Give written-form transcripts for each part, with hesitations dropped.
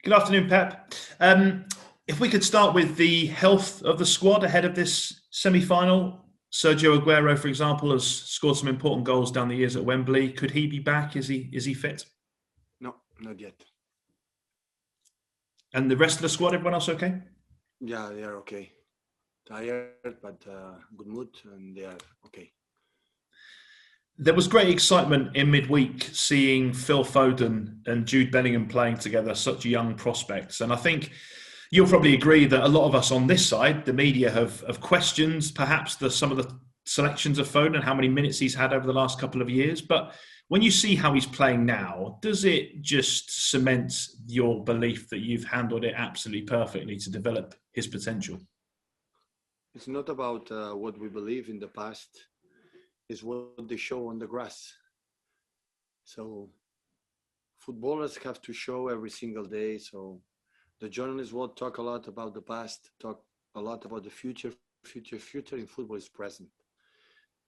Good afternoon, Pep. If we could start with the health of the squad ahead of this semi-final. Sergio Aguero, for example, has scored some important goals down the years at Wembley. Could he be back? Is he fit? No, not yet. And the rest of the squad, everyone else okay? Yeah, they are okay. Tired, but good mood, and they are okay. There was great excitement in midweek seeing Phil Foden and Jude Bellingham playing together, such young prospects. And I think you'll probably agree that a lot of us on this side, the media, have questioned perhaps some of the selections of Foden and how many minutes he's had over the last couple of years. But when you see how he's playing now, does it just cement your belief that you've handled it absolutely perfectly to develop his potential? It's not about what we believe in the past, it's what they show on the grass. So footballers have to show every single day. So the journalists will talk a lot about the past, talk a lot about the future. Future in football is present.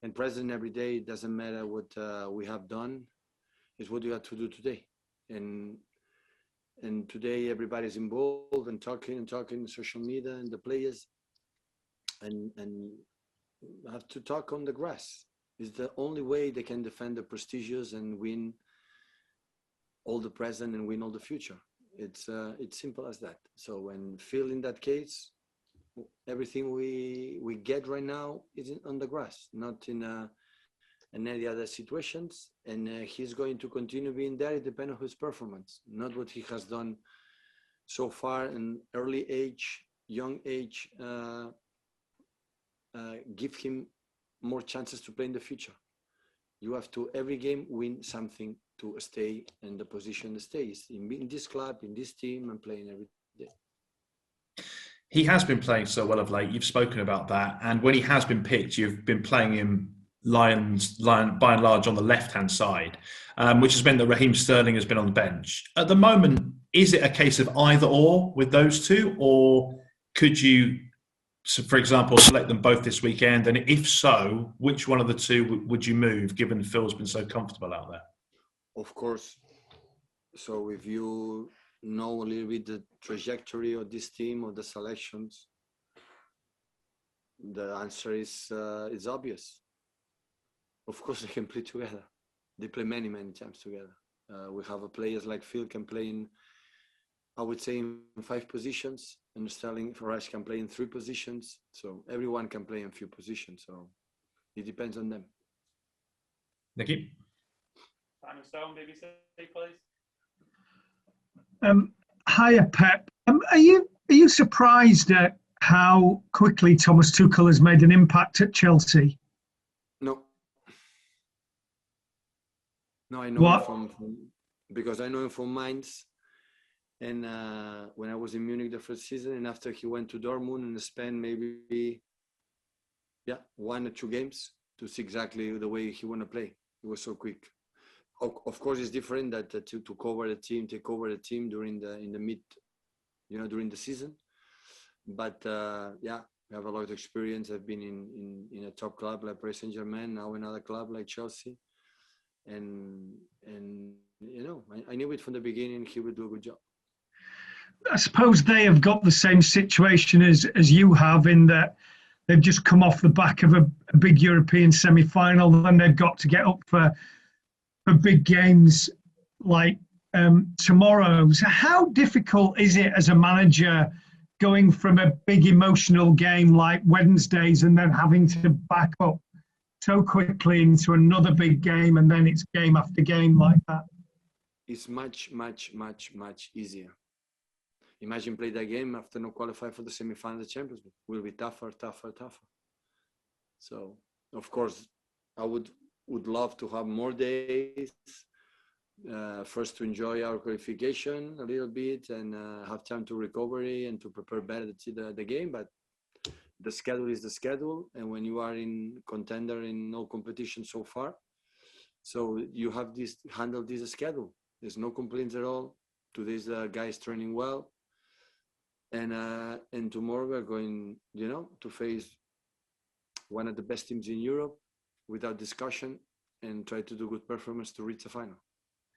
And present every day, it doesn't matter what we have done, it's what you have to do today. And today everybody's involved and talking social media and the players and have to talk on the grass. It's the only way they can defend the prestigious and win all the present and win all the future. It's simple as that. So when Phil in that case, everything we get right now is on the grass, not in any other situations. And he's going to continue being there. It depends on his performance, not what he has done so far in early age, young age. Give him more chances to play in the future. You have to every game win something to stay in the position that stays in this club, in this team, and playing every day. He has been playing so well of late. You've spoken about that, and when he has been picked, you've been playing him lion by and large on the left-hand side, which has meant that Raheem Sterling has been on the bench. At the moment, is it a case of either or with those two, or could you, so for example, select them both this weekend? And if so, which one of the two would you move, given Phil's been so comfortable out there? Of course. So if you know a little bit the trajectory of this team or the selections, the answer is obvious. Of course, they can play together. They play many times together. We have a players like Phil can play in, I would say, in 5 positions, and Sterling for us can play in 3 positions. So everyone can play in few positions. So it depends on them. Nicky? Simon Stone, BBC, please. Hiya, Pep. Are you surprised at how quickly Thomas Tuchel has made an impact at Chelsea? No, I know him from because I know him from Mainz, and when I was in Munich the first season, and after he went to Dortmund and spent maybe 1 or 2 games to see exactly the way he want to play. It was so quick. Of course, it's different that to cover the team, take over the team during the mid, during the season. But we have a lot of experience. I've been in a top club like Paris Saint-Germain, now another club like Chelsea, and I knew it from the beginning he would do a good job. I suppose they have got the same situation as you have, in that they've just come off the back of a big European semi-final, and they've got to get up for big games like tomorrow. So how difficult is it as a manager going from a big emotional game like Wednesdays and then having to back up so quickly into another big game, and then it's game after game like that? It's much easier. Imagine play that game after not qualify for the semi-final of the Champions League. It will be tougher. So, of course, I would love to have more days. First to enjoy our qualification a little bit and have time to recovery and to prepare better the game. But the schedule is the schedule, and when you are in contender in no competition so far, so you have handle this schedule. There's no complaints at all. Today's guys training well, and tomorrow we're going, to face one of the best teams in Europe without discussion, and try to do good performance to reach the final.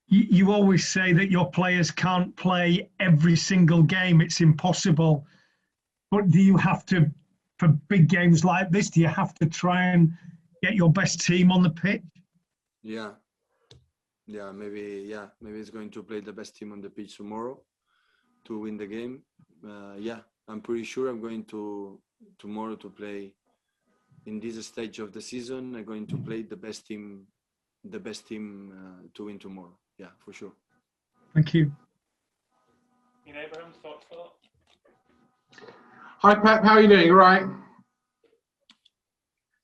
you always say that your players can't play every single game. It's impossible. But do you have to, for big games like this, do you have to try and get your best team on the pitch? Yeah, maybe it's going to play the best team on the pitch tomorrow to win the game. I'm pretty sure I'm going to tomorrow to play in this stage of the season. I'm going to play the best team to win tomorrow. Yeah, for sure. Thank you. Abraham's thoughts. Hi Pep, how are you doing? All right.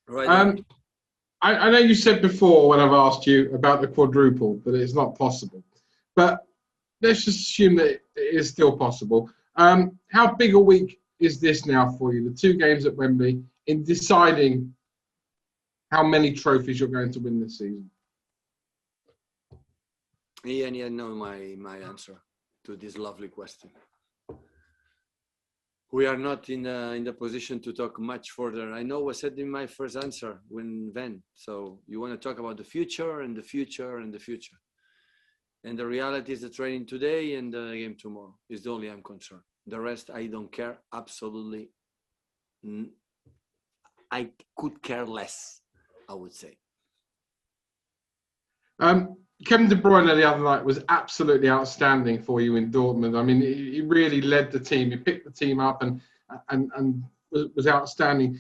Right. I know you said before when I've asked you about the quadruple that it's not possible, but let's just assume that it is still possible. How big a week is this now for you, the 2 games at Wembley, in deciding how many trophies you're going to win this season? Yeah, I know my answer to this lovely question. We are not in the position to talk much further. I know what I said in my first answer then. So you want to talk about the future and the future and the future. And the reality is the training today and the game tomorrow is the only I'm concerned. The rest, I don't care. Absolutely. I could care less, I would say. Kevin De Bruyne the other night was absolutely outstanding for you in Dortmund. I mean, he really led the team. He picked the team up and was outstanding.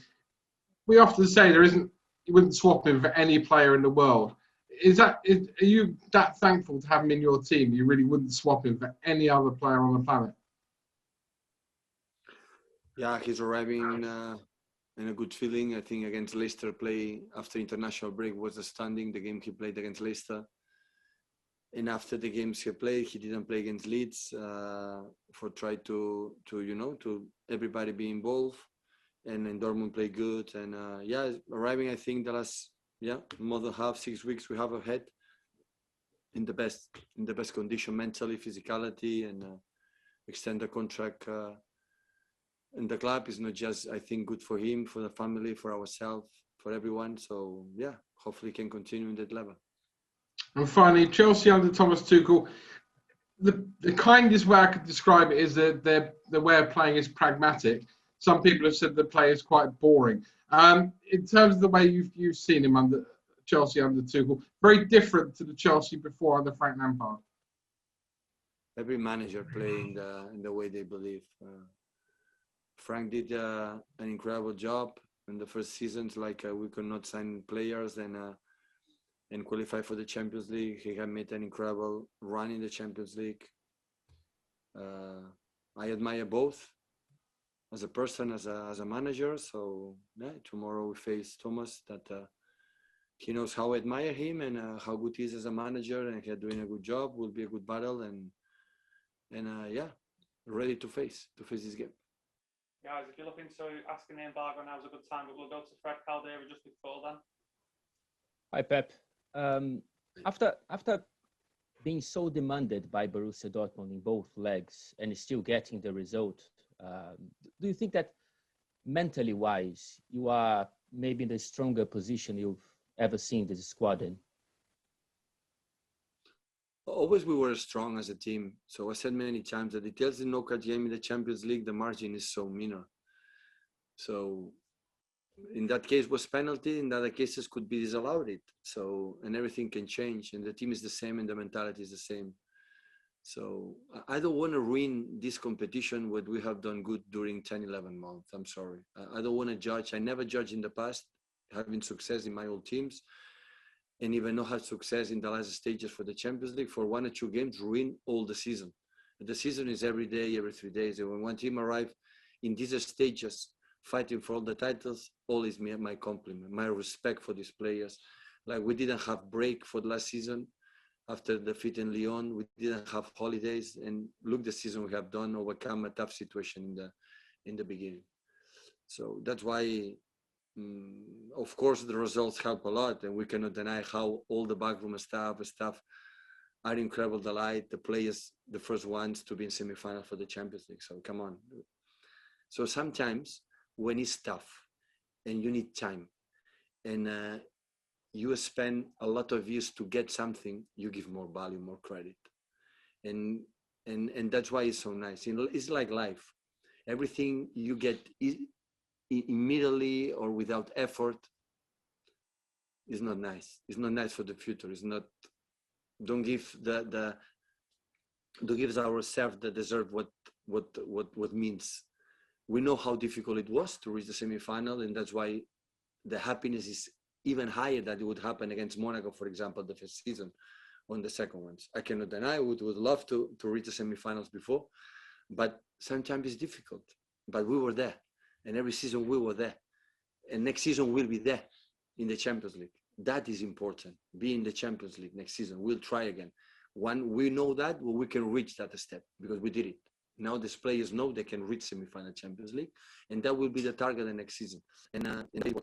We often say you wouldn't swap him for any player in the world. Are you that thankful to have him in your team? You really wouldn't swap him for any other player on the planet? Yeah, he's arriving in a good feeling. I think against Leicester play after international break was outstanding. The game he played against Leicester. And after the games he played, he didn't play against Leeds for try to everybody be involved. And then Dortmund play good. And arriving, I think the last more than 6 weeks we have ahead in the best condition mentally, physicality, and extend the contract. And the club is not just, I think, good for him, for the family, for ourselves, for everyone. So hopefully can continue in that level. And finally, Chelsea under Thomas Tuchel, the kindest way I could describe it is that the way of playing is pragmatic. Some people have said the play is quite boring. In terms of the way you've seen him under Chelsea under Tuchel, very different to the Chelsea before under Frank Lampard. Every manager play in the way they believe. Frank did an incredible job in the first seasons. We could not sign players and qualify for the Champions League. He had made an incredible run in the Champions League. I admire both as a person, as a manager. So tomorrow we face Thomas. That he knows how I admire him and how good he is as a manager, and he's doing a good job. Will be a good battle, and ready to face this game. Guys, if you're looking to ask an embargo, now's a good time, but we'll go to Fred Caldera just before then. Hi, Pep. After being so demanded by Borussia Dortmund in both legs and still getting the result, do you think that mentally wise, you are maybe in the stronger position you've ever seen this squad in? Always we were strong as a team. So I said many times that the details in knockout game in the Champions League, the margin is so minor. So in that case was penalty, in other cases could be disallowed it. So, and everything can change, and the team is the same and the mentality is the same. So I don't want to ruin this competition what we have done good during 10, 11 months. I'm sorry. I don't want to judge. I never judged in the past, having success in my old teams, and even not have success in the last stages for the Champions League for 1 or 2 games, ruin all the season. The season is every day, every 3 days. And when one team arrives in these stages, fighting for all the titles, all is my compliment, my respect for these players. Like we didn't have break for the last season after the defeat in Lyon. We didn't have holidays, and look the season we have done, overcome a tough situation in the beginning. So that's why, of course, the results help a lot, and we cannot deny how all the backroom staff are incredible delight. The players, the first ones to be in semi-final for the Champions League. So come on. So sometimes when it's tough and you need time, and you spend a lot of years to get something, you give more value, more credit. And that's why it's so nice. It's like life. Everything you get immediately or without effort is not nice. It's not nice for the future. It's not. Don't give don't give ourselves the deserve what means. We know how difficult it was to reach the semi-final, and that's why the happiness is even higher that it would happen against Monaco, for example, the first season, on the second ones. I cannot deny would love to reach the semi-finals before, but sometimes it's difficult. But we were there, and every season we were there, and next season we'll be there in the Champions League. That is important. Be in the Champions League next season. We'll try again. When we know that, well, we can reach that step because we did it. Now these players know they can reach semi-final Champions League, and that will be the target the next season. And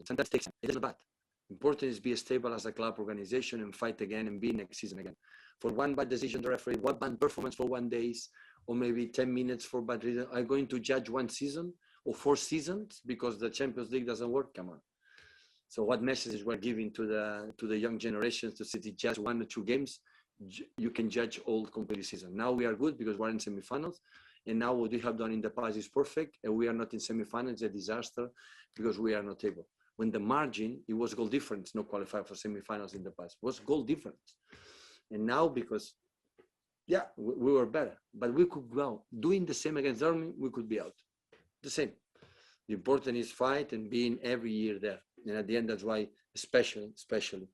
sometimes it takes time. It isn't bad. Important is be stable as a club organization and fight again and be next season again. For one bad decision, the referee, one bad performance for 1 day, or maybe 10 minutes for bad reason, are going to judge 1 season or 4 seasons because the Champions League doesn't work? Come on. So what messages we're giving to the young generations to see just 1 or 2 games? You can judge all complete season. Now we are good because we're in semi-finals, and now what we have done in the past is perfect, and we are not in semi-finals, a disaster because we are not able. When the margin, it was goal difference, not qualified for semi-finals in the past. It was goal difference. And now because, yeah, we were better, but we could go. Doing the same against Germany, we could be out. The same. The important is fight and being every year there. And at the end, that's why, especially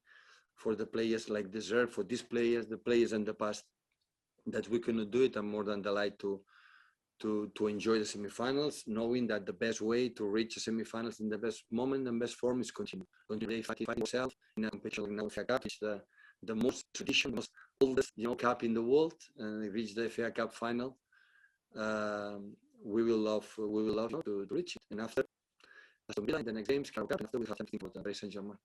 for the players like deserve, for these players, the players in the past, that we cannot do it. I'm more than delighted to enjoy the semi-finals, knowing that the best way to reach the semi-finals in the best moment and best form is continue fighting yourself in a competition like the FA Cup. It's the most traditional, most oldest cup in the world, and reach the FA Cup final. We will love to reach it, and after the next games, Cup, and after we have something for the Paris Saint-Germain.